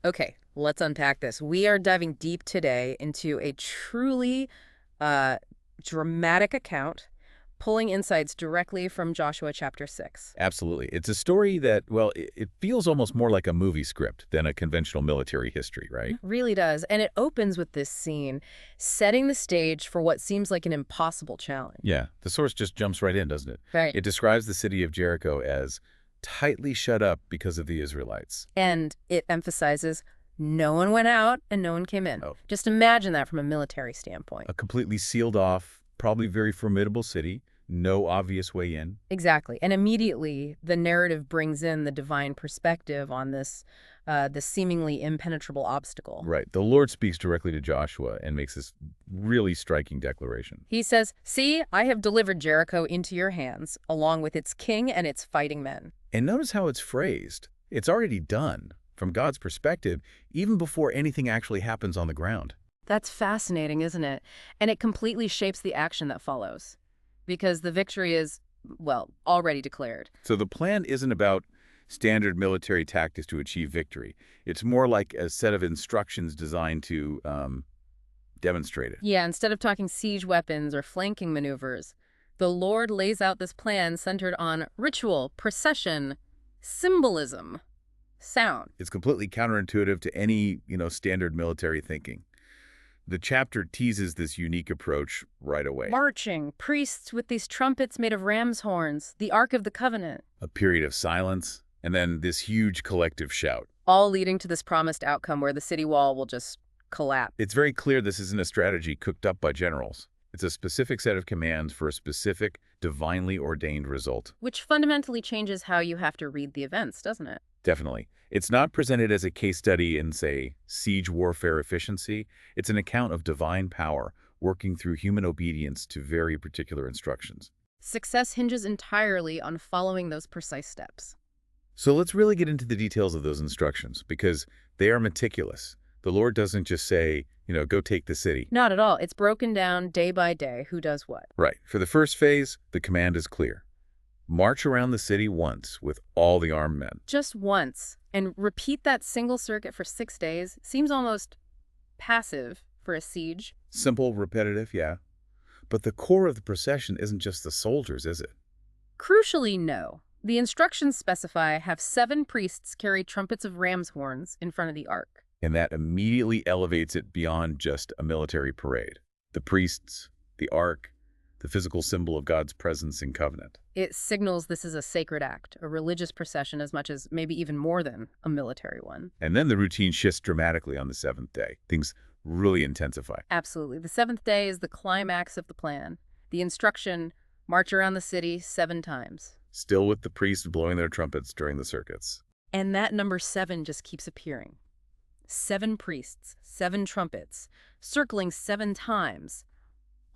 Okay, let's unpack this. We are diving deep today into a truly uh, dramatic account, pulling insights directly from Joshua chapter 6. Absolutely. It's a story that, well, it feels almost more like a movie script than a conventional military history, right? It really does. And it opens with this scene, setting the stage for what seems like an impossible challenge. Yeah, the source just jumps right in, doesn't it? Right. It describes the city of Jericho as tightly shut up because of the Israelites. And it emphasizes no one went out and no one came in. Oh, Just imagine that from a military standpoint. a completely sealed off, probably very formidable city, no obvious way in. Exactly. And immediately the narrative brings in the divine perspective on this seemingly impenetrable obstacle. Right. The Lord speaks directly to Joshua and makes this really striking declaration. He says, "See, I have delivered Jericho into your hands, along with its king and its fighting men." And notice how it's phrased. It's already done, from God's perspective, even before anything actually happens on the ground. That's fascinating, isn't it? And it completely shapes the action that follows. Because the victory is, well, already declared. So the plan isn't about standard military tactics to achieve victory. It's more like a set of instructions designed to demonstrate it. Yeah, instead of talking siege weapons or flanking maneuvers, the Lord lays out this plan centered on ritual, procession, symbolism, sound. It's completely counterintuitive to any, standard military thinking. The chapter teases this unique approach right away. Marching, priests with these trumpets made of ram's horns, the Ark of the Covenant. A period of silence, and then this huge collective shout. All leading to this promised outcome where the city wall will just collapse. It's very clear this isn't a strategy cooked up by generals. It's a specific set of commands for a specific, divinely ordained result. Which fundamentally changes how you have to read the events, doesn't it? Definitely. It's not presented as a case study in, say, siege warfare efficiency. It's an account of divine power working through human obedience to very particular instructions. Success hinges entirely on following those precise steps. So let's really get into the details of those instructions, because they are meticulous. The Lord doesn't just say, go take the city. Not at all. It's broken down day by day who does what. Right. For the first phase, the command is clear. March around the city once with all the armed men. Just once. And repeat that single circuit for 6 days seems almost passive for a siege. Simple, repetitive, yeah. But the core of the procession isn't just the soldiers, is it? Crucially, no. The instructions specify have 7 priests carry trumpets of ram's horns in front of the ark. And that immediately elevates it beyond just a military parade. The priests, the ark, the physical symbol of God's presence in covenant. It signals this is a sacred act, a religious procession as much as maybe even more than a military one. And then the routine shifts dramatically on the 7th day. Things really intensify. Absolutely. The 7th day is the climax of the plan. The instruction, march around the city 7 times. Still with the priests blowing their trumpets during the circuits. And that number 7 just keeps appearing. 7 priests, 7 trumpets, circling 7 times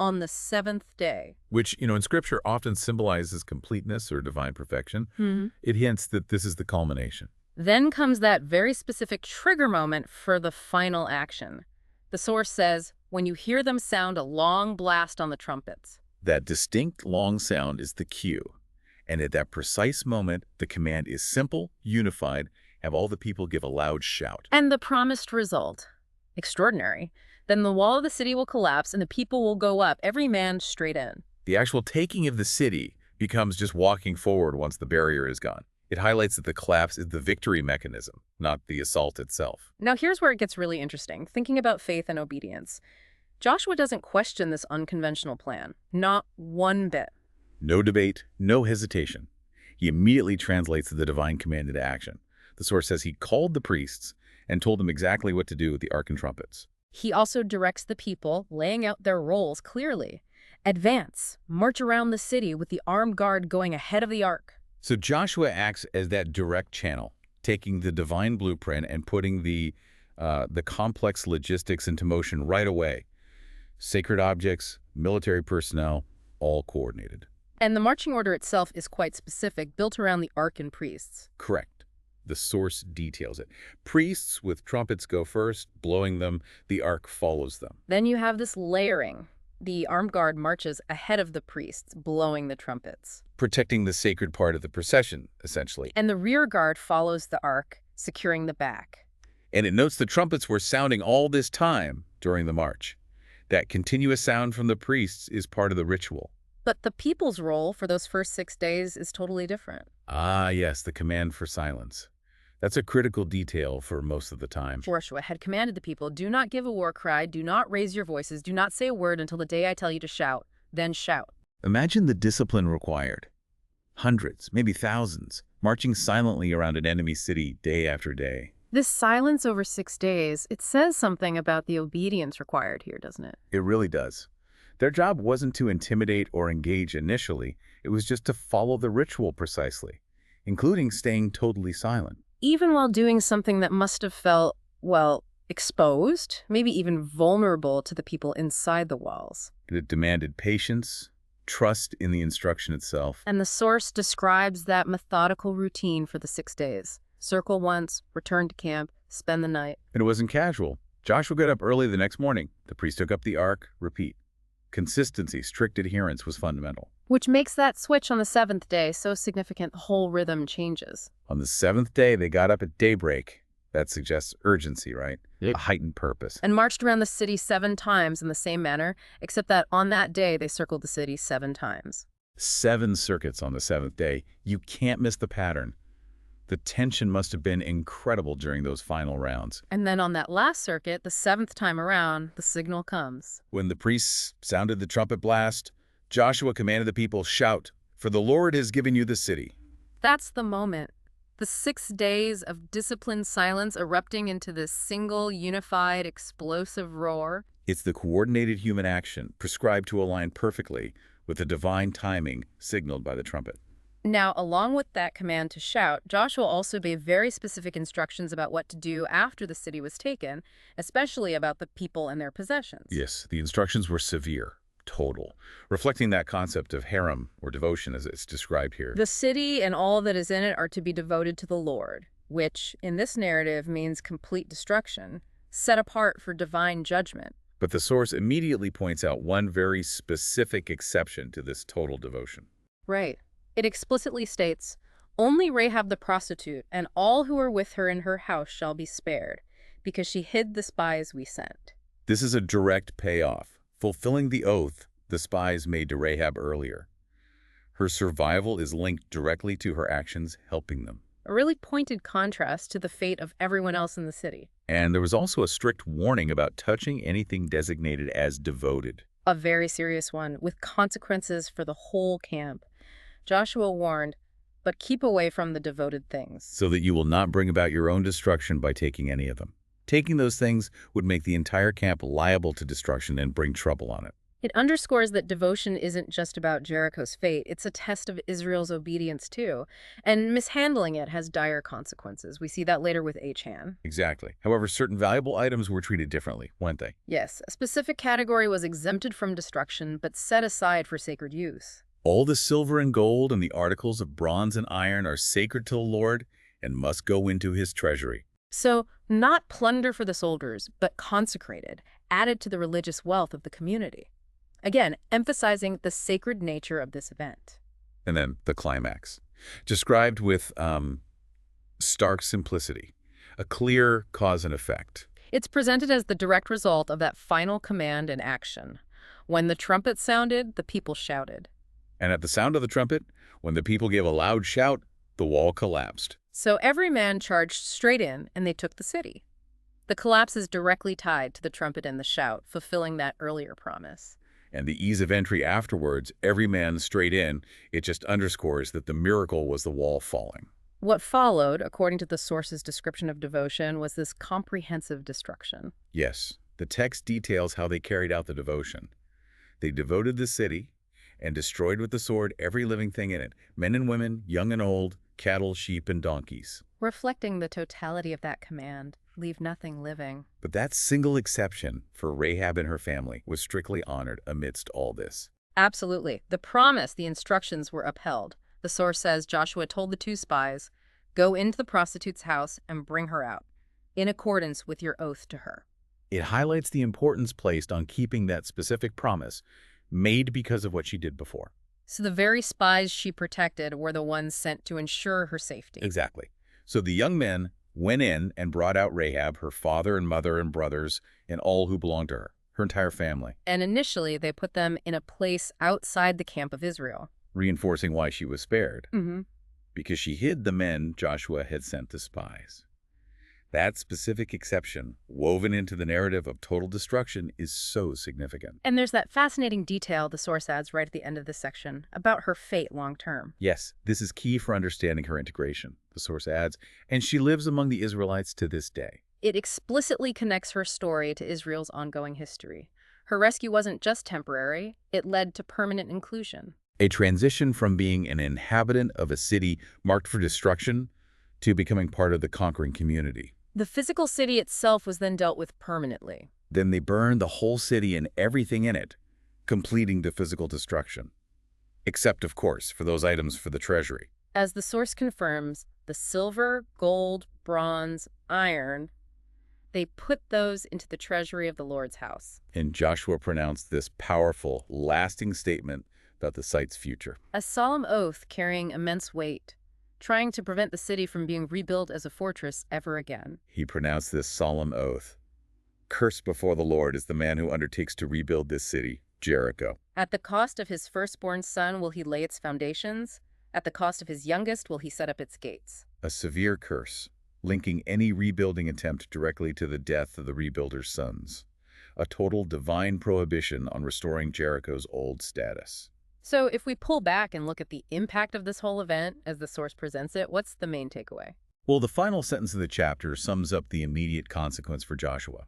on the 7th day. Which, in Scripture often symbolizes completeness or divine perfection. Mm-hmm. It hints that this is the culmination. Then comes that very specific trigger moment for the final action. The source says, when you hear them sound a long blast on the trumpets. That distinct long sound is the cue. And at that precise moment, the command is simple, unified, have all the people give a loud shout. And the promised result, extraordinary. Then the wall of the city will collapse and the people will go up, every man straight in. The actual taking of the city becomes just walking forward once the barrier is gone. It highlights that the collapse is the victory mechanism, not the assault itself. Now here's where it gets really interesting, thinking about faith and obedience. Joshua doesn't question this unconventional plan, not one bit. No debate, no hesitation. He immediately translates the divine command into action. The source says he called the priests and told them exactly what to do with the ark and trumpets. He also directs the people, laying out their roles clearly. Advance, march around the city with the armed guard going ahead of the ark. So Joshua acts as that direct channel, taking the divine blueprint and putting the complex logistics into motion right away. Sacred objects, military personnel, all coordinated. And the marching order itself is quite specific, built around the ark and priests. Correct. The source details it. Priests with trumpets go first, blowing them. The ark follows them. Then you have this layering. The armed guard marches ahead of the priests, blowing the trumpets. Protecting the sacred part of the procession, essentially. And the rear guard follows the ark, securing the back. And it notes the trumpets were sounding all this time during the march. That continuous sound from the priests is part of the ritual. But the people's role for those first 6 days is totally different. Ah, yes, the command for silence. That's a critical detail for most of the time. Joshua had commanded the people, "Do not give a war cry, do not raise your voices, do not say a word until the day I tell you to shout, then shout." Imagine the discipline required. Hundreds, maybe thousands, marching silently around an enemy city day after day. This silence over 6 days, it says something about the obedience required here, doesn't it? It really does. Their job wasn't to intimidate or engage initially, it was just to follow the ritual precisely, including staying totally silent. Even while doing something that must have felt, well, exposed, maybe even vulnerable to the people inside the walls. It demanded patience, trust in the instruction itself. And the source describes that methodical routine for the 6 days. Circle once, return to camp, spend the night. And it wasn't casual. Joshua got up early the next morning. The priest took up the ark, repeat. Consistency, strict adherence was fundamental. Which makes that switch on the 7th day so significant, the whole rhythm changes. On the 7th day, they got up at daybreak. That suggests urgency, right? Yep. A heightened purpose. And marched around the city 7 times in the same manner, except that on that day they circled the city 7 times. 7 circuits on the 7th day. You can't miss the pattern. The tension must have been incredible during those final rounds. And then on that last circuit, the 7th time around, the signal comes. When the priests sounded the trumpet blast, Joshua commanded the people, "Shout, for the Lord has given you the city." That's the moment. The 6 days of disciplined silence erupting into this single, unified, explosive roar. It's the coordinated human action prescribed to align perfectly with the divine timing signaled by the trumpet. Now, along with that command to shout, Joshua also gave very specific instructions about what to do after the city was taken, especially about the people and their possessions. Yes, the instructions were severe, total, reflecting that concept of harem or devotion as it's described here. The city and all that is in it are to be devoted to the Lord, which, in this narrative, means complete destruction, set apart for divine judgment. But the source immediately points out one very specific exception to this total devotion. Right. It explicitly states, "Only Rahab the prostitute and all who are with her in her house shall be spared, because she hid the spies we sent." This is a direct payoff, fulfilling the oath the spies made to Rahab earlier. Her survival is linked directly to her actions helping them. A really pointed contrast to the fate of everyone else in the city. And there was also a strict warning about touching anything designated as devoted. A very serious one, with consequences for the whole camp. Joshua warned, "But keep away from the devoted things." So that you will not bring about your own destruction by taking any of them. Taking those things would make the entire camp liable to destruction and bring trouble on it. It underscores that devotion isn't just about Jericho's fate, it's a test of Israel's obedience too. And mishandling it has dire consequences. We see that later with Achan. Exactly. However, certain valuable items were treated differently, weren't they? Yes, a specific category was exempted from destruction, but set aside for sacred use. All the silver and gold and the articles of bronze and iron are sacred to the Lord and must go into his treasury. So, not plunder for the soldiers, but consecrated, added to the religious wealth of the community. Again, emphasizing the sacred nature of this event. And then the climax, described with stark simplicity, a clear cause and effect. It's presented as the direct result of that final command and action. When the trumpet sounded, the people shouted. And at the sound of the trumpet, when the people gave a loud shout, the wall collapsed. So every man charged straight in, and they took the city. The collapse is directly tied to the trumpet and the shout, fulfilling that earlier promise. And the ease of entry afterwards, every man straight in, it just underscores that the miracle was the wall falling. What followed, according to the source's description of devotion, was this comprehensive destruction. Yes, the text details how they carried out the devotion. They devoted the city and destroyed with the sword every living thing in it, men and women, young and old, cattle, sheep, and donkeys. Reflecting the totality of that command, leave nothing living. But that single exception for Rahab and her family was strictly honored amidst all this. Absolutely. The promise, the instructions were upheld. The source says Joshua told the 2 spies, "Go into the prostitute's house and bring her out, in accordance with your oath to her." It highlights the importance placed on keeping that specific promise made because of what she did before. So the very spies she protected were the ones sent to ensure her safety. Exactly. So the young men went in and brought out Rahab, her father and mother and brothers, and all who belonged to her entire family, And initially, they put them in a place outside the camp of Israel. reinforcing why she was spared, Mm-hmm. because she hid the men Joshua had sent as spies. That specific exception, woven into the narrative of total destruction, is so significant. And there's that fascinating detail the source adds right at the end of this section about her fate long term. Yes, this is key for understanding her integration, the source adds, and she lives among the Israelites to this day. It explicitly connects her story to Israel's ongoing history. Her rescue wasn't just temporary, it led to permanent inclusion. A transition from being an inhabitant of a city marked for destruction to becoming part of the conquering community. The physical city itself was then dealt with permanently. Then they burned the whole city and everything in it, completing the physical destruction. Except, of course, for those items for the treasury. As the source confirms, the silver, gold, bronze, iron, they put those into the treasury of the Lord's house. And Joshua pronounced this powerful, lasting statement about the site's future. A solemn oath carrying immense weight, trying to prevent the city from being rebuilt as a fortress ever again. He pronounced this solemn oath. Cursed before the Lord is the man who undertakes to rebuild this city, Jericho. At the cost of his firstborn son will he lay its foundations. At the cost of his youngest will he set up its gates. A severe curse, linking any rebuilding attempt directly to the death of the rebuilder's sons. A total divine prohibition on restoring Jericho's old status. So if we pull back and look at the impact of this whole event as the source presents it, what's the main takeaway? Well, the final sentence of the chapter sums up the immediate consequence for Joshua.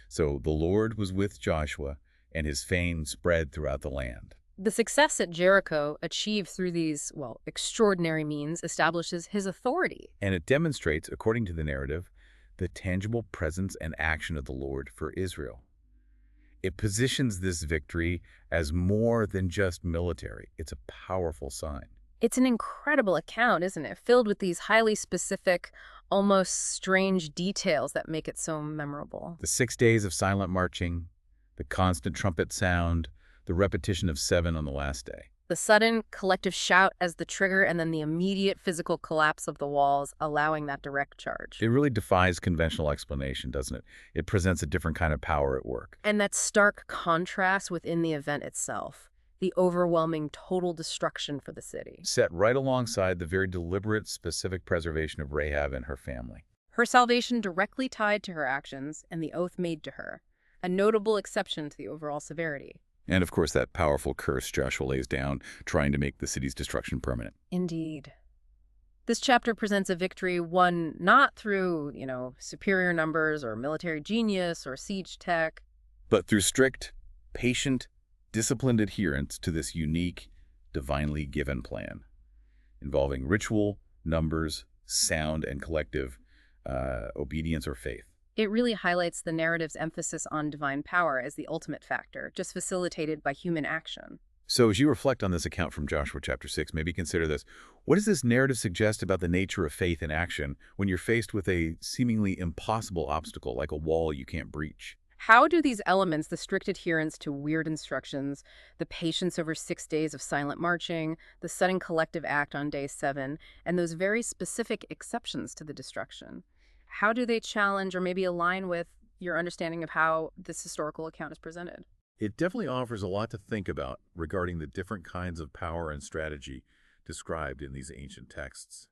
So the Lord was with Joshua, and his fame spread throughout the land. The success at Jericho, achieved through these, well, extraordinary means, establishes his authority. And it demonstrates, according to the narrative, the tangible presence and action of the Lord for Israel. It positions this victory as more than just military. It's a powerful sign. It's an incredible account, isn't it? Filled with these highly specific, almost strange details that make it so memorable. The 6 days of silent marching, the constant trumpet sound, the repetition of 7 on the last day. The sudden collective shout as the trigger, and then the immediate physical collapse of the walls, allowing that direct charge. It really defies conventional explanation, doesn't it? It presents a different kind of power at work. And that stark contrast within the event itself, the overwhelming total destruction for the city. Set right alongside the very deliberate, specific preservation of Rahab and her family. Her salvation directly tied to her actions and the oath made to her, a notable exception to the overall severity. And of course, that powerful curse Joshua lays down, trying to make the city's destruction permanent. Indeed. This chapter presents a victory won not through, superior numbers or military genius or siege tech, But through strict, patient, disciplined adherence to this unique, divinely given plan, involving ritual, numbers, sound, and collective obedience or faith. It really highlights the narrative's emphasis on divine power as the ultimate factor, just facilitated by human action. So as you reflect on this account from Joshua chapter 6, maybe consider this. What does this narrative suggest about the nature of faith in action when you're faced with a seemingly impossible obstacle, like a wall you can't breach? How do these elements, the strict adherence to weird instructions, the patience over 6 days of silent marching, the sudden collective act on day 7, and those very specific exceptions to the destruction, how do they challenge or maybe align with your understanding of how this historical account is presented? It definitely offers a lot to think about regarding the different kinds of power and strategy described in these ancient texts.